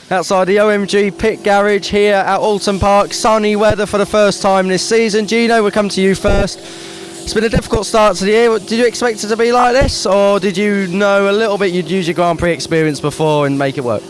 outside the OMG pit garage here at Alton Park. Sunny weather for the first time this season. Gino, we'll come to you first. It's been a difficult start to the year. Did you expect it to be like this, or did you know a little bit you'd use your Grand Prix experience before and make it work?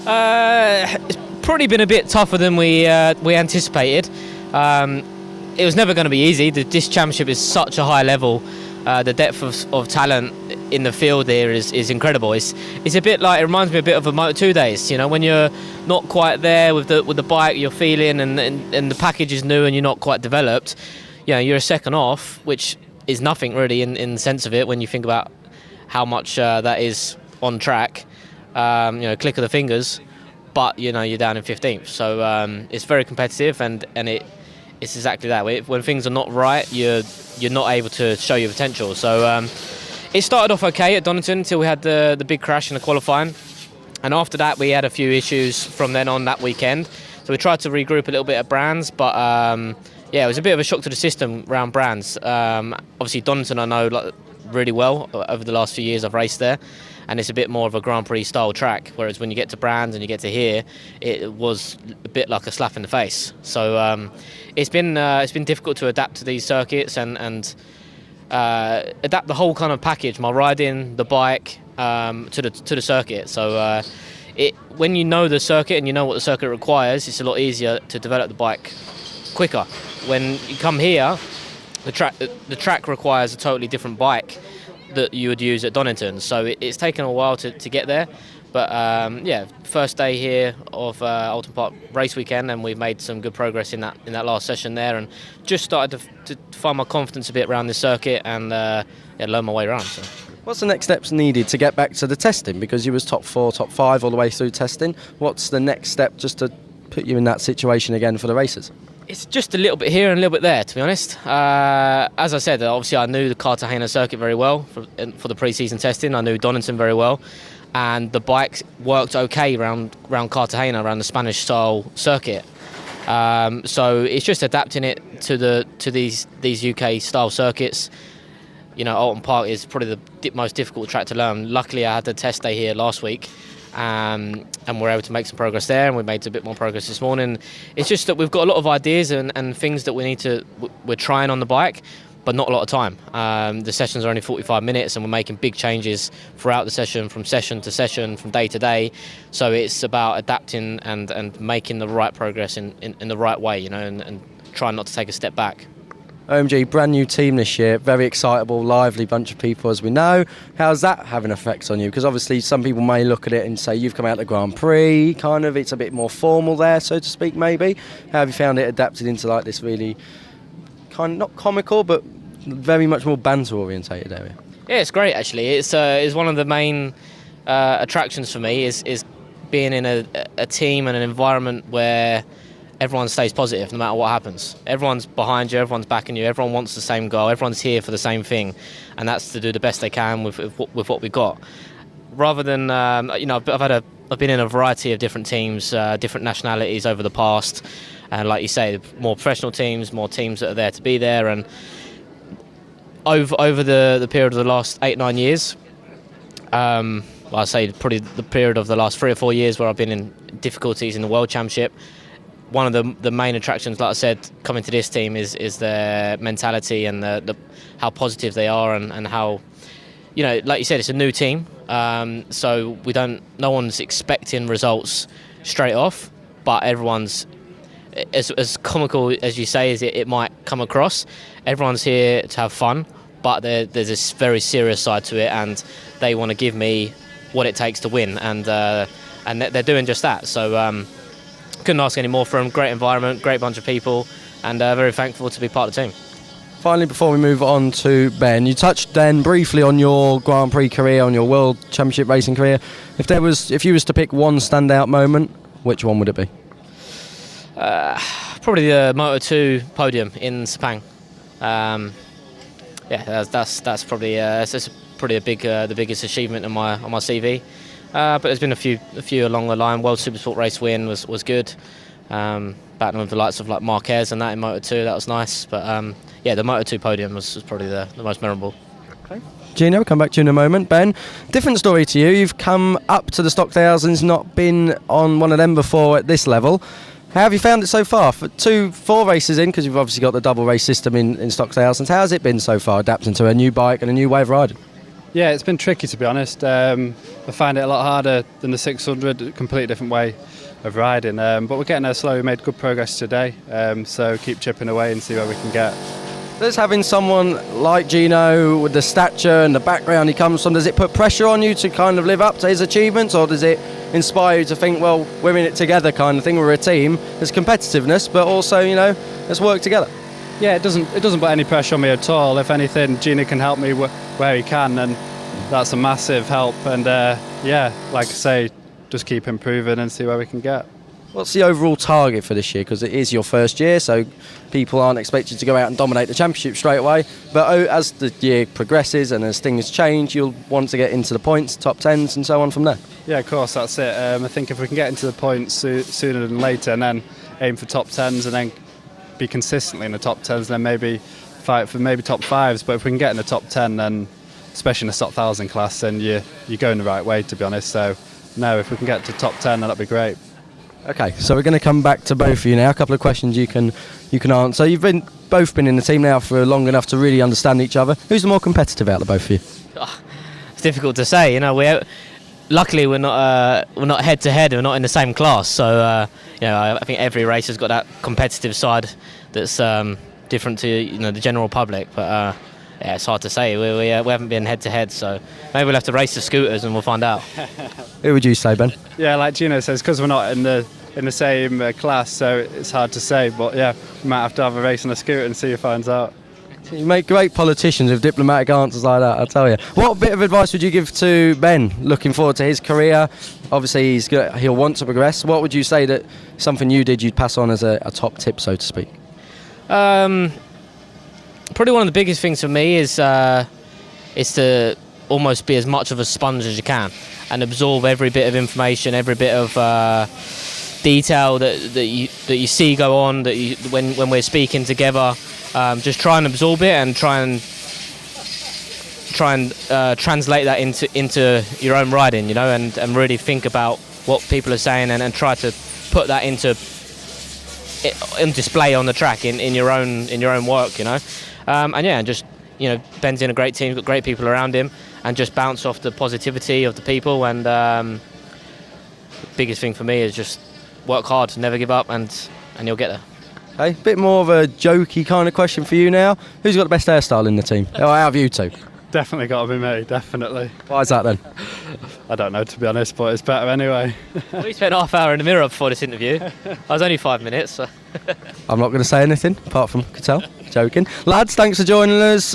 It's probably been a bit tougher than we anticipated. It was never going to be easy. This championship is such a high level. The depth of talent in the field here is incredible. It's a bit like, it reminds me a bit of a Moto2 days. You know, when you're not quite there with the bike, you're feeling, and the package is new and you're not quite developed. You know, you're a second off, which is nothing really in the sense of it when you think about how much that is on track. You know, click of the fingers, but you know you're down in 15th. So it's very competitive, and it's exactly that. When things are not right, you're not able to show your potential. So it started off okay at Donington until we had the big crash in the qualifying, and after that we had a few issues from then on that weekend. So we tried to regroup a little bit at Brands, but yeah, it was a bit of a shock to the system around Brands. Obviously Donington I know really well over the last few years I've raced there, and it's a bit more of a Grand Prix style track, whereas when you get to Brands and you get to here, it was a bit like a slap in the face. So it's been difficult to adapt to these circuits and adapt the whole kind of package, my riding, the bike, to the circuit. So when you know the circuit and you know what the circuit requires, it's a lot easier to develop the bike quicker. When you come here, the track requires a totally different bike that you would use at Donington, so it's taken a while to get there. But yeah, first day here of Alton Park race weekend, and we've made some good progress in that last session there, and just started to find my confidence a bit around this circuit and yeah, learn my way around. So. What's the next steps needed to get back to the testing? Because you was top 4, top 5 all the way through testing. What's the next step just to put you in that situation again for the races? It's just a little bit here and a little bit there, to be honest. As I said, obviously I knew the Cartagena circuit very well for the pre-season testing. I knew Donington very well, and the bike worked okay around Cartagena, around the Spanish-style circuit. So it's just adapting it to these UK-style circuits. You know, Alton Park is probably the most difficult track to learn. Luckily, I had the test day here last week. And we're able to make some progress there, and we made a bit more progress this morning. It's just that we've got a lot of ideas and things that we're trying on the bike, but not a lot of time. The sessions are only 45 minutes, and we're making big changes throughout the session to session, from day to day. So it's about adapting and making the right progress in the right way, you know, and trying not to take a step back. OMG, brand new team this year, very excitable, lively bunch of people, as we know. How's that having effects on you? Because obviously some people may look at it and say you've come out of the Grand Prix, kind of, it's a bit more formal there, so to speak, maybe. How have you found it adapted into like this really kind of, not comical, but very much more banter orientated area? Yeah, it's great actually. It's one of the main attractions for me is being in a team and an environment where everyone stays positive no matter what happens. Everyone's behind you, everyone's backing you, everyone wants the same goal, everyone's here for the same thing, and that's to do the best they can with what we've got. Rather than, you know, I've been in a variety of different teams, different nationalities over the past, and like you say, more professional teams, more teams that are there to be there, and over the period of the last 8-9 years, I'd say probably the period of the last 3 or 4 years where I've been in difficulties in the World Championship, one of the main attractions, like I said, coming to this team is their mentality and how positive they are, and how, you know, like you said, it's a new team, so no one's expecting results straight off, but everyone's, as comical as you say as it might come across, everyone's here to have fun, but there's this very serious side to it, and they want to give me what it takes to win, and they're doing just that. So couldn't ask any more for them. Great environment, great bunch of people, and very thankful to be part of the team. Finally, before we move on to Ben, you touched then briefly on your Grand Prix career, on your World Championship racing career. If you was to pick one standout moment, which one would it be? Probably the Moto2 podium in Sepang. Yeah, that's probably the biggest achievement on my CV. But there's been a few along the line. World Supersport race win was good. Battling with the likes of like Marquez and that in Moto2, that was nice. But yeah, the Moto2 podium was probably the most memorable. Okay. Gino, we'll come back to you in a moment. Ben, different story to you. You've come up to the Stock Thousands, not been on one of them before at this level. How have you found it so far? For 4 races in, because you've obviously got the double race system in Stock Thousands. How has it been so far, adapting to a new bike and a new way of riding? Yeah, it's been tricky, to be honest. I find it a lot harder than the 600, a completely different way of riding. But we're getting there slowly. We made good progress today, so keep chipping away and see where we can get. Does having someone like Gino with the stature and the background he comes from, does it put pressure on you to kind of live up to his achievements, or does it inspire you to think, well, we're in it together kind of thing, we're a team, there's competitiveness, but also, let's work together? Yeah, it doesn't put any pressure on me at all. If anything, Gino can help me where he can, and that's a massive help. And yeah, like I say, just keep improving and see where we can get. What's the overall target for this year? Because it is your first year, so people aren't expected to go out and dominate the championship straight away. But as the year progresses and as things change, you'll want to get into the points, top 10s and so on from there. Yeah, of course, that's it. I think if we can get into the points sooner than later, and then aim for top 10s, and then be consistently in the top 10s, then maybe fight for maybe top 5s. But if we can get in the top 10, then especially in the Stock 1000 class, then you're going the right way, to be honest. So no, if we can get to top 10, then that'd be great. Okay, so we're going to come back to both of you now. A couple of questions you can answer. You've both been in the team now for long enough to really understand each other. Who's the more competitive out of the both of you? Oh, it's difficult to say. Luckily we're not head to head. We're not in the same class. So I think every race has got that competitive side that's different to the general public. But yeah, it's hard to say. We haven't been head to head, so maybe we'll have to race the scooters and we'll find out. Who would you say, Ben? Yeah, like Gino says, because we're not in the same class, so it's hard to say. But yeah, we might have to have a race on a scooter and see who finds out. You make great politicians with diplomatic answers like that, I'll tell you. What bit of advice would you give to Ben, looking forward to his career? Obviously, he'll want to progress. What would you say that something you did you'd pass on as a top tip, so to speak? Probably one of the biggest things for me is to almost be as much of a sponge as you can and absorb every bit of information, every bit of detail that you see go on, when we're speaking together. Just try and absorb it and try and translate that into your own riding, and really think about what people are saying and try to put that in display on the track in your own work, and just Ben's in a great team, got great people around him, and just bounce off the positivity of the people. And the biggest thing for me is just work hard, never give up, and you'll get there. Okay, bit more of a jokey kind of question for you now. Who's got the best hairstyle in the team? Out of you two? Definitely got to be me, definitely. Why is that then? I don't know, to be honest, but it's better anyway. We spent half hour in the mirror before this interview. I was only 5 minutes. So. I'm not going to say anything, apart from Cattell. Joking. Lads, thanks for joining us.